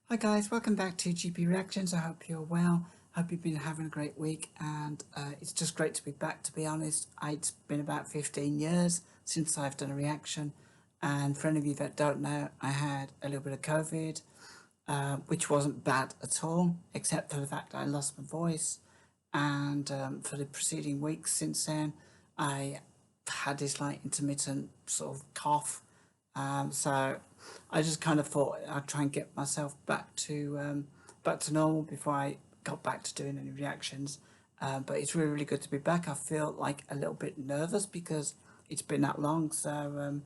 Hi guys, welcome back to GP Reactions. I hope you're well. Hope you've been having a great week, and it's just great to be back. To be honest, it's been about 15 years since I've done a reaction, and for any of you that don't know, I had a little bit of COVID, which wasn't bad at all, except for the fact that I lost my voice, and for the preceding weeks since then, I had this like intermittent sort of cough. So I just kind of thought I'd try and get myself back to normal before I got back to doing any reactions. But it's really, really good to be back. I feel like a little bit nervous because it's been that long. So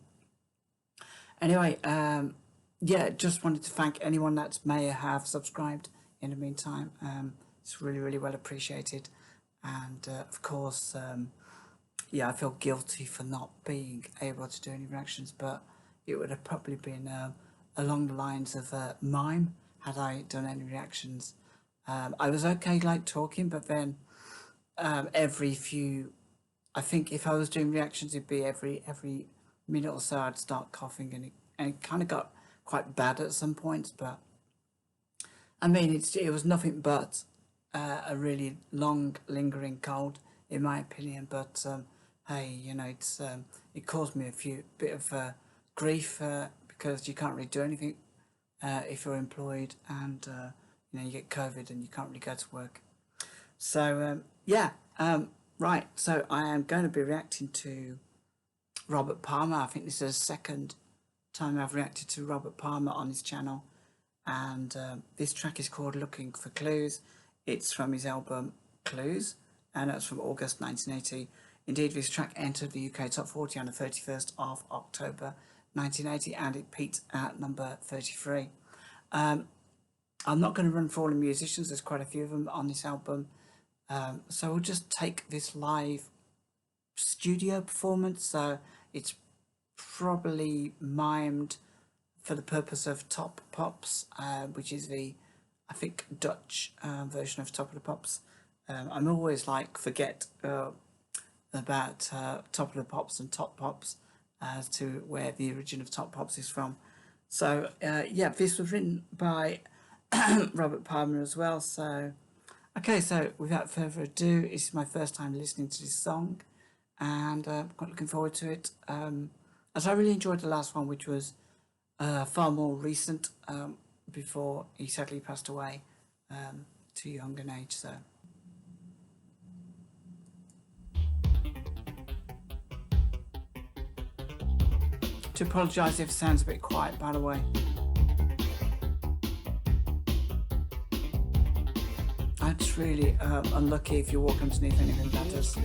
anyway, yeah, just wanted to thank anyone that may have subscribed in the meantime. It's really, really well appreciated. And of course, yeah, I feel guilty for not being able to do any reactions, but it would have probably been along the lines of mime had I done any reactions. I was okay like talking, but then every few, I think if I was doing reactions, it'd be every minute or so I'd start coughing, and it kind of got quite bad at some points. But I mean, it was nothing but a really long, lingering cold, in my opinion. But hey, you know, it caused me a bit of grief because you can't really do anything if you're employed, and you know, you get COVID and you can't really go to work. So yeah, right. So I am going to be reacting to Robert Palmer. I think this is the second time I've reacted to Robert Palmer on his channel, and this track is called "Looking for Clues." It's from his album Clues, and that's from August 1980. Indeed, this track entered the UK Top 40 on the 31st of October 1980, and it peaked at number 33. I'm not going to run for all the musicians. There's quite a few of them on this album. So we'll just take this live studio performance. So it's probably mimed for the purpose of Top Pops, which is the, I think, Dutch version of Top of the Pops. I'm always like forget about Top of the Pops and Top Pops as to where the origin of Top Pops is from. So yeah, this was written by Robert Palmer as well. So okay, so without further ado, this is my first time listening to this song, and I'm quite looking forward to it. As I really enjoyed the last one, which was far more recent, before he sadly passed away too young an age. So. To apologise if it sounds a bit quiet, by the way. That's really unlucky if you walk underneath anything that does.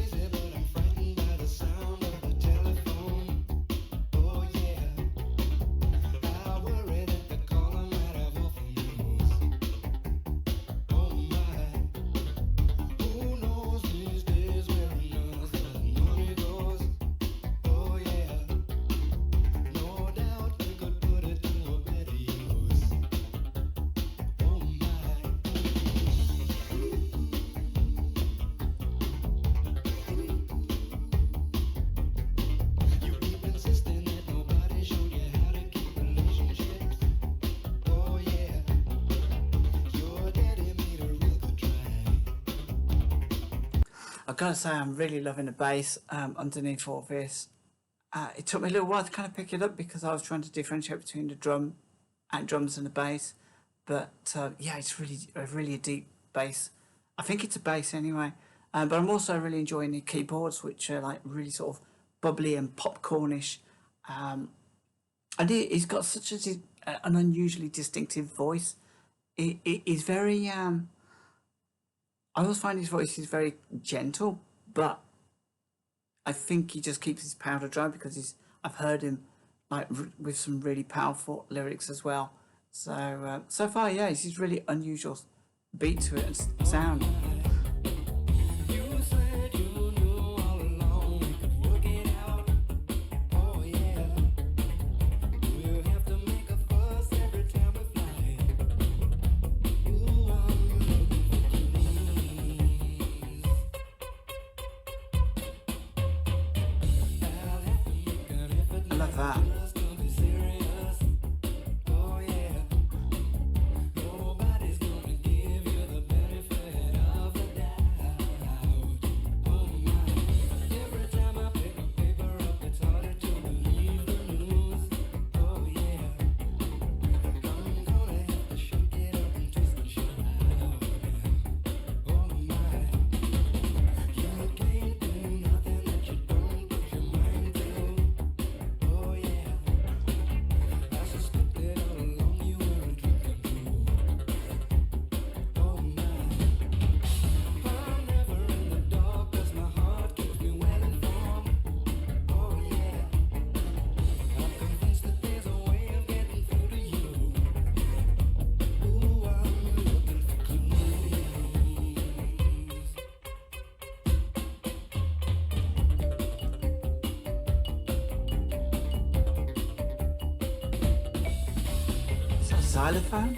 I've got to say, I'm really loving the bass underneath all this. It took me a little while to kind of pick it up because I was trying to differentiate between the drums and the bass. But yeah, it's really a deep bass. I think it's a bass anyway. But I'm also really enjoying the keyboards, which are like really sort of bubbly and popcornish. And he's got such an unusually distinctive voice. It is very I always find his voice is very gentle, but I think he just keeps his powder dry because I've heard him like with some really powerful lyrics as well. So so far, yeah, he's really unusual beat to it and sound. I love that. xylophone.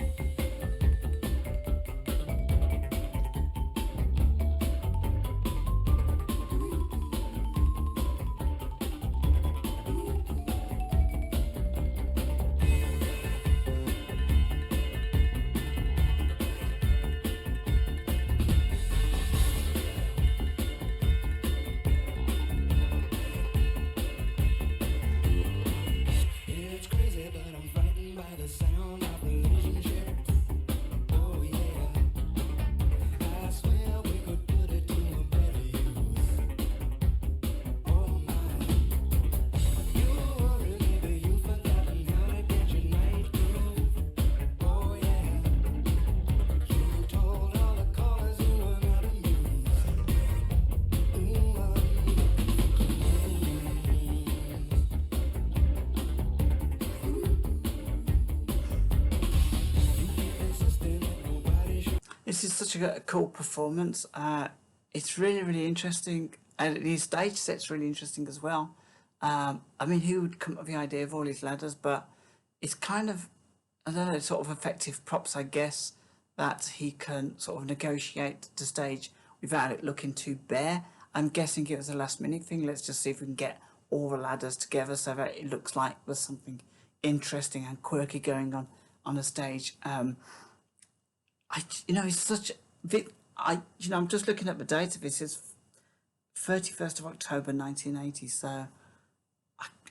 It's crazy, but I'm frightened by the sound of relationship. Oh yeah, I swear we could put it to a better use. Oh my, you worry, maybe you've forgotten how to get your night groove. Oh yeah, you told all the callers you were not amused. Ooh, insisting that nobody should. This is such a cool performance. It's really, really interesting, and his stage set's really interesting as well. I mean, who would come up with the idea of all these ladders? But it's kind of, I don't know, sort of effective props, I guess, that he can sort of negotiate the stage without it looking too bare. I'm guessing it was a last minute thing. Let's just see if we can get all the ladders together so that it looks like there's something interesting and quirky going on the stage. It's such. I'm just looking at the date of this. It's 31st of October 1980. So,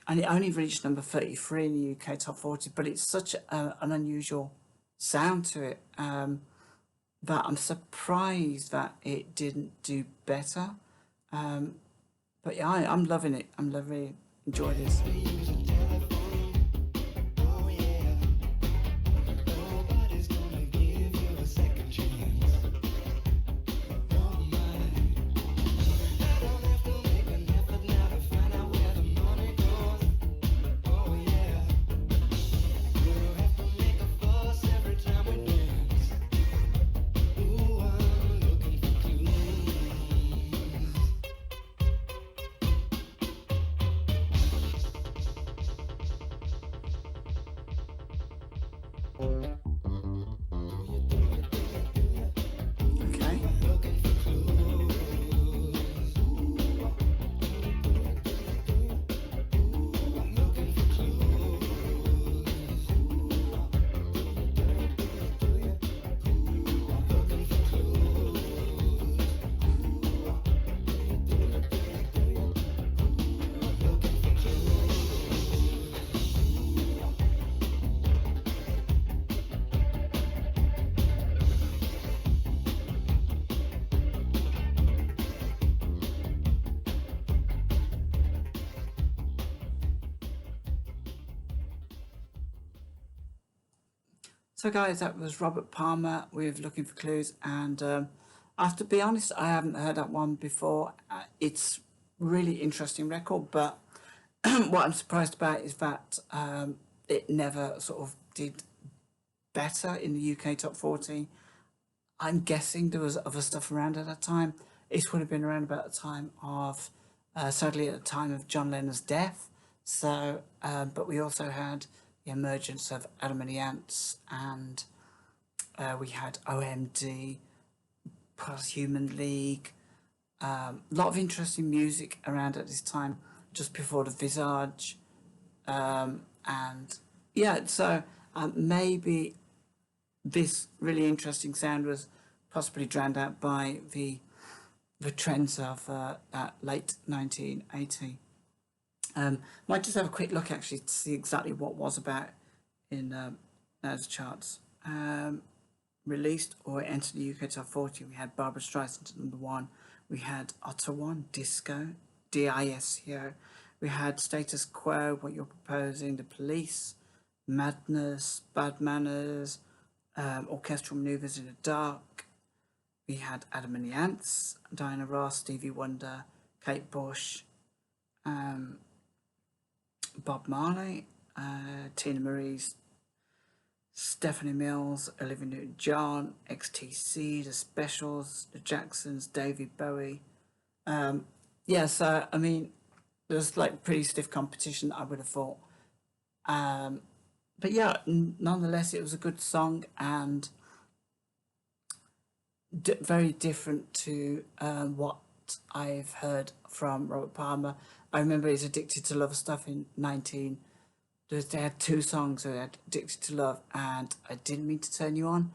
and it only reached number 33 in the UK top 40. But it's such an unusual sound to it that I'm surprised that it didn't do better. But yeah, I'm loving it. I'm loving it. Enjoy this. Oh yeah, nobody's gonna give you a second chance. Oh my, I don't have to make an effort now to find out where the money goes. Oh yeah, you don't have to make a fuss every time we dance. Ooh, I'm looking for clues. Okay. So, guys, that was Robert Palmer with Looking for Clues. And I have to be honest, I haven't heard that one before. It's really interesting record, but what I'm surprised about is that it never sort of did better in the UK top 40. I'm guessing there was other stuff around at that time. It would have been around about the time of, sadly, at the time of John Lennon's death. So, but we also had the emergence of Adam and the Ants, and we had OMD, plus Human League. A lot of interesting music around at this time, just before the Visage. And yeah, so maybe this really interesting sound was possibly drowned out by the trends of that late 1980. Might just have a quick look actually to see exactly what was about in those charts. Released or entered the UK top 40, we had Barbara Streisand at number 1. We had Ottawa, Disco, DISCO. We had Status Quo, What You're Proposing, The Police, Madness, Bad Manners, Orchestral Manoeuvres in the Dark. We had Adam and the Ants, Diana Ross, Stevie Wonder, Kate Bush, Bob Marley, Tina Marie's, Stephanie Mills, Olivia Newton-John, XTC, The Specials, The Jacksons, David Bowie. So I mean, there's like pretty stiff competition, I would have thought. but yeah, nonetheless, it was a good song and very different to what I've heard from Robert Palmer. I remember his Addicted to Love stuff in 19. They had two songs. They had Addicted to Love and I Didn't Mean to Turn You On.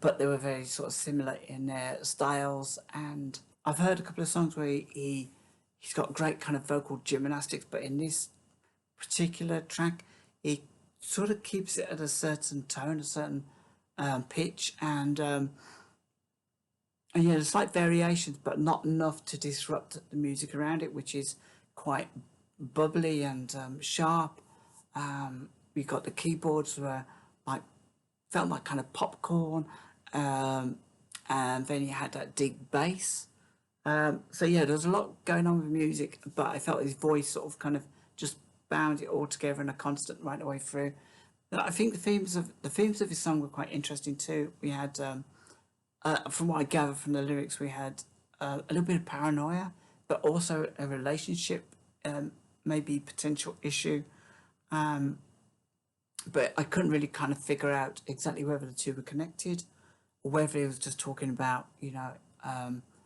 But they were very sort of similar in their styles. And I've heard a couple of songs where he's got great kind of vocal gymnastics, but in this particular track, he sort of keeps it at a certain tone, a certain pitch, and yeah, there's slight variations, but not enough to disrupt the music around it, which is quite bubbly and sharp. We got the keyboards were like felt like kind of popcorn, and then you had that deep bass. So yeah, there's a lot going on with music, but I felt his voice sort of kind of just bound it all together in a constant right the way through. I think the themes of his song were quite interesting too. We had from what I gather from the lyrics, we had a little bit of paranoia, but also a relationship, maybe potential issue. But I couldn't really kind of figure out exactly whether the two were connected or whether he was just talking about,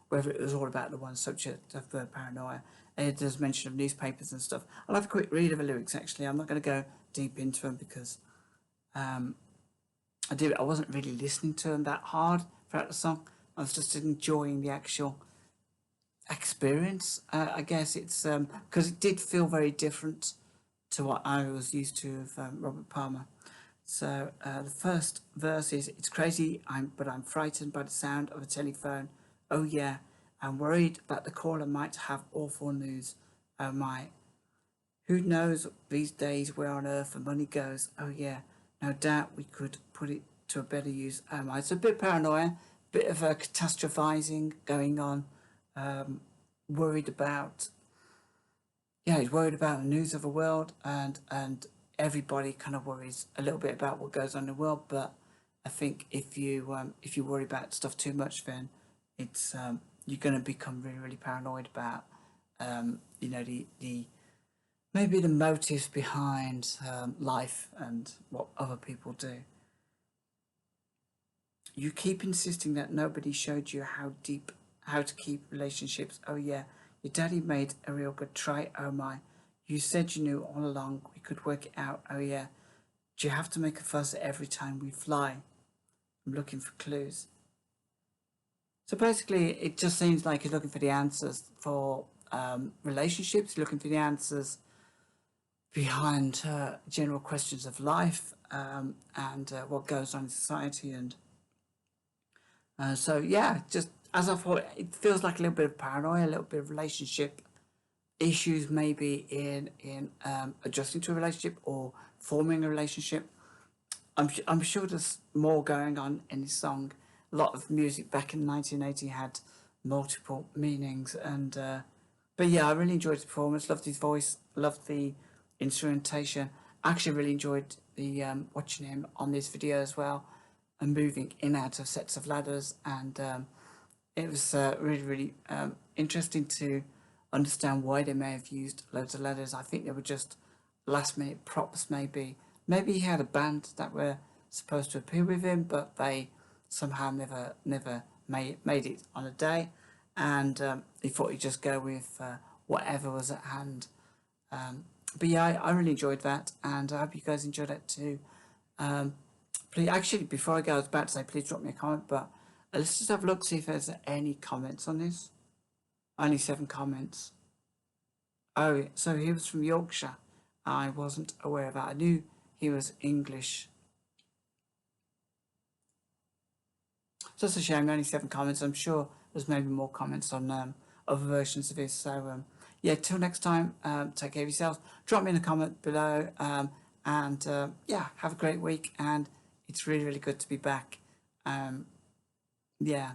whether it was all about the one subject of the paranoia. And there's mention of newspapers and stuff. I'll have a quick read of the lyrics actually. I'm not going to go deep into them because I wasn't really listening to them that hard throughout the song. I was just enjoying the actual experience. I guess it's because it did feel very different to what I was used to of Robert Palmer. So the first verse is, "It's crazy, but I'm frightened by the sound of a telephone. Oh yeah, I'm worried that the caller might have awful news. Oh my, who knows these days where on earth the money goes? Oh yeah, no doubt we could put it to a better use. Oh my." It's a bit paranoia, bit of a catastrophizing going on. Worried about, yeah, he's worried about the news of the world, and everybody kind of worries a little bit about what goes on in the world. But I think if you worry about stuff too much, then it's you're going to become really really paranoid about the maybe the motives behind life and what other people do. You keep insisting that nobody showed you how to keep relationships. Oh yeah, your daddy made a real good try. Oh my, you said you knew all along we could work it out. Oh yeah, do you have to make a fuss every time we fly? I'm looking for clues. So basically, it just seems like you're looking for the answers for relationships, looking for the answers behind general questions of life, and what goes on in society. And so, yeah, just as I thought, it feels like a little bit of paranoia, a little bit of relationship issues, maybe in adjusting to a relationship or forming a relationship. I'm sure there's more going on in this song. A lot of music back in 1980 had multiple meanings, and but yeah, I really enjoyed the performance. Loved his voice. Loved the instrumentation. I actually really enjoyed the watching him on this video as well, and moving in and out of sets of ladders, and it was really really interesting to understand why they may have used loads of ladders. I think they were just last minute props, maybe. Maybe he had a band that were supposed to appear with him, but they somehow never made it on a day, and he thought he'd just go with whatever was at hand. But yeah, I really enjoyed that, and I hope you guys enjoyed it too. Please, actually, before I go, I was about to say please drop me a comment, but let's just have a look, see if there's any comments on this. Only 7 comments. Oh, so he was from Yorkshire. I wasn't aware of that. I knew he was English. So it's a shame, only 7 comments. I'm sure there's maybe more comments on other versions of this. So yeah, till next time, take care of yourselves. Drop me in a comment below, and yeah, have a great week. And it's really really good to be back. Yeah.